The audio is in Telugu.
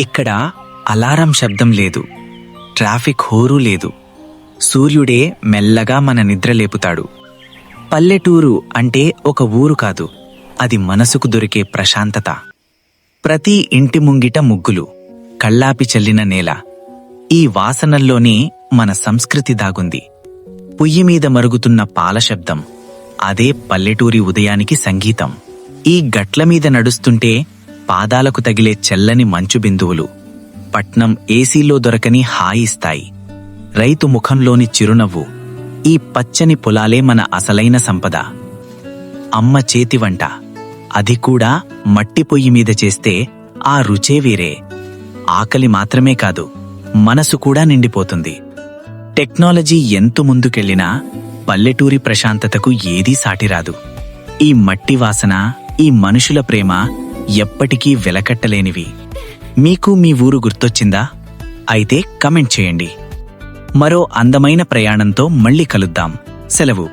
ఇక్కడ అలారం శబ్దం లేదు, ట్రాఫిక్ హోరు లేదు. సూర్యుడే మెల్లగా మన నిద్ర లేపుతాడు. పల్లెటూరు అంటే ఒక ఊరు కాదు, అది మనసుకు దొరికే ప్రశాంతత. ప్రతి ఇంటి ముంగిట ముగ్గులు, కళ్ళాపి చల్లిన నేల. ఈ వాసనల్లోనే మన సంస్కృతి దాగుంది. పొయ్యిమీద మరుగుతున్న పాల శబ్దం, అదే పల్లెటూరి ఉదయానికి సంగీతం. ఈ గట్లమీద నడుస్తుంటే పాదాలకు తగిలే చల్లని మంచు బిందువులు పట్నం ఏసీలో దొరకని హాయిస్తాయి. రైతు ముఖంలోని చిరునవ్వు, ఈ పచ్చని పొలాలే మన అసలైన సంపద. అమ్మ చేతి వంట, అది కూడా మట్టి పొయ్యి మీద చేస్తే ఆ రుచే వేరే. ఆకలి మాత్రమే కాదు, మనసు కూడా నిండిపోతుంది. టెక్నాలజీ ఎంత ముందుకెళ్లినా పల్లెటూరి ప్రశాంతతకు ఏదీ సాటిరాదు. ఈ మట్టి వాసన, ఈ మనుషుల ప్రేమ ఎప్పటికీ వెలకట్టలేనివి. మీకు మీ ఊరు గుర్తొచ్చిందా? అయితే కమెంట్ చేయండి. మరో అందమైన ప్రయాణంతో మళ్ళీ కలుద్దాం. సెలవు.